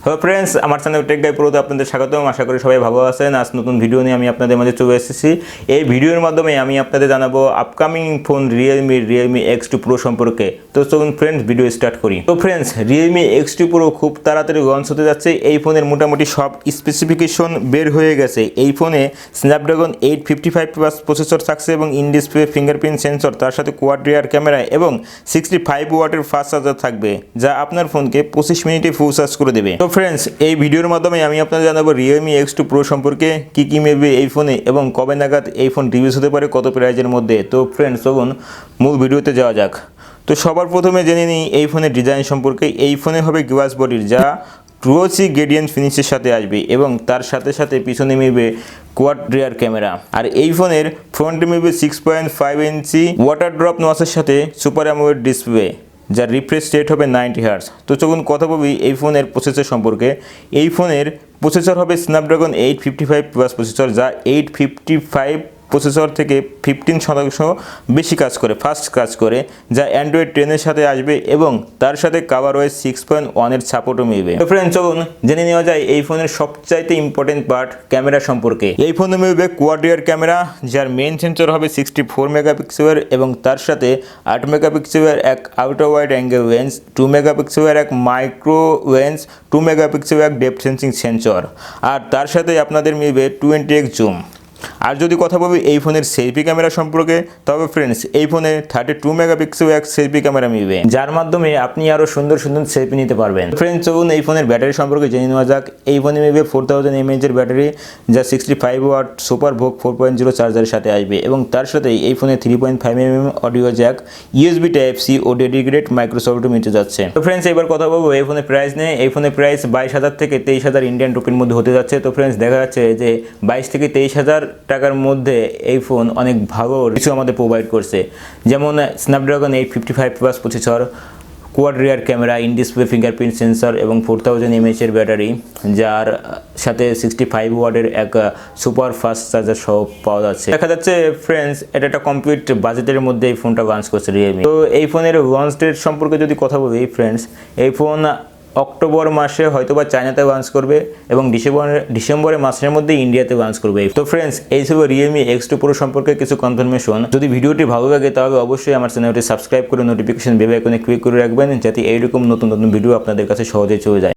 Hello friends, আমার channel take গাই প্রোতে আপনাদের স্বাগতম। আশা করি সবাই ভালো আছেন। আজ নতুন ভিডিও নিয়ে আমি আপনাদের মাঝে চলে এসেছি। এই ভিডিওর মাধ্যমে আমি আপনাদের জানাবো upcoming phone Realme X2 Pro সম্পর্কে। তো চলুন ফ্রেন্ডস, ভিডিও স্টার্ট করি। তো ফ্রেন্ডস, Realme X2 Pro খুব তাড়াতাড়ি লঞ্চ হতে যাচ্ছে। এই ফোনের মোটামুটি সব স্পেসিফিকেশন বের হয়ে গেছে। এই ফোনে Snapdragon 855 প্লাস প্রসেসর থাকছে এবং ইন ডিসপ্লে ফিঙ্গারপ্রিন্ট সেন্সর, তার সাথে কোয়াড রিয়ার ক্যামেরা এবং 65 ওয়াটের ফাস্ট চার্জার থাকবে, যা আপনার ফোনকে 25 মিনিটে ফুল চার্জ করে দেবে। তো ফ্রেন্ডস, এই ভিডিওর মাধ্যমে আমি আপনাদের জানাবো Realme X2 Pro সম্পর্কে কি কি মিলবে এই ফোনে এবং কবে নাগাদ এই ফোন রিলিজ হতে পারে, কত প্রাইজের মধ্যে। তো ফ্রেন্ডস, চলুন মূল ভিডিওতে যাওয়া যাক। তো সবার প্রথমে জেনে নিই এই ফোনের ডিজাইন সম্পর্কে। এই ফোনে হবে গ্লাস বডির, যা গ্লোসি গ্রেডিয়েন্ট ফিনিশের সাথে আসবে এবং তার সাথে সাথে পিছনে মিলবে কোয়াড রিয়ার ক্যামেরা। আর এই ফোনের ফ্রন্টে মিলবে 6.5 ইঞ্চি ওয়াটার ড্রপ নচের সাথে সুপার অ্যামোলেড ডিসপ্লে, যার রিফ্রেশ রেট হবে 90 হার্টজ। তো চলুন কথা বলি এই ফোনের প্রসেসর সম্পর্কে। এই ফোনের প্রসেসর হবে Snapdragon 855 প্লাস প্রসেসর, যা 855 প্রসেসর থেকে 15% বেশি কাজ করে, ফাস্ট কাজ করে, যা অ্যান্ড্রয়েড 10-এর সাথে আসবে এবং তার সাথে ColorOS 6.1-এর সাপোর্টও মিলবে। তো ফ্রেন্ড, চলুন জেনে নেওয়া যায় এই ফোনের সবচাইতে ইম্পর্টেন্ট পার্ট ক্যামেরা সম্পর্কে। এই ফোনে মিলবে কোয়াড রিয়ার ক্যামেরা, যার মেইন সেন্সর হবে 64 মেগাপিক্সেলের এবং তার সাথে 8 মেগাপিক্সেলের এক আল্ট্রা ওয়াইড অ্যাঙ্গেল লেন্স, 2 মেগাপিক্সেলের এক মাইক্রো লেন্স, 2 মেগাপিক্সেলের এক ডেপথ সেন্সিং সেন্সর, আর তার সাথে আপনাদের মিলবে 20x জুম। আর যদি কথা বলি এই ফোনের সেলফি ক্যামেরা সম্পর্কে, তবে ফ্রেন্ডস, এই ফোনে 32 মেগাপিক্সেল এক সেলফি ক্যামেরা মিলবে, যার মাধ্যমে আপনি আরও সুন্দর সুন্দর সেলফি নিতে পারবেন। ফ্রেন্ডস, চলুন এই ফোনের ব্যাটারি সম্পর্কে জেনে নেওয়া যাক। এই ফোনে মিলবে 4000 mAh ব্যাটারি, যা 65 ওয়াট সুপার ভোগ 4.0 চার্জারের সাথে আসবে এবং তার সাথে এই ফোনে 3.5 mm audio Jack, USB Type-C ও ডেডিকেটেড মাইক্রোসফট মিটে যাচ্ছে। তো ফ্রেন্ডস, এবার কথা বলবো এই ফোনের প্রাইস নিয়ে। এই ফোনের প্রাইস 22,000 থেকে 23,000 ইন্ডিয়ান রুপির মধ্যে হতে যাচ্ছে। তো ফ্রেন্ডস, দেখা যাচ্ছে যে 22 থেকে 23,000 টাকার মধ্যে এই ফোন অনেক ভালো কিছু আমাদের প্রোভাইড করছে, যেমন Snapdragon 855 plus processor, quad rear camera, in display fingerprint sensor এবং 4000 mAh ব্যাটারি, যার সাথে 65 ওয়াটের এক সুপার ফাস্ট চার্জার সহ পাওয়া যাচ্ছে। দেখা যাচ্ছে ফ্রেন্ডস, এটা একটা কমপ্লিট বাজেটের মধ্যে এই ফোনটা লঞ্চ করছে Realme। তো এই ফোনের লঞ্চ ডেট সম্পর্কে যদি কথা বলি ফ্রেন্ডস, এই ফোন অক্টোবর মাসে হয়তোবা চায়নাতে লঞ্চ করবে এবং ডিসেম্বরের মাসের মধ্যে ইন্ডিয়াতে লঞ্চ করবে। তো ফ্রেন্ডস, এই ছিল Realme X2 Pro সম্পর্কে কিছু কনফার্মেশন। যদি ভিডিওটি ভালো লাগে তাহলে অবশ্যই আমার চ্যানেলটি সাবস্ক্রাইব করে নোটিফিকেশন বেল আইকনে ক্লিক করে রাখবেন, যাতে এইরকম নতুন নতুন ভিডিও আপনাদের কাছে সহজে চলে যায়।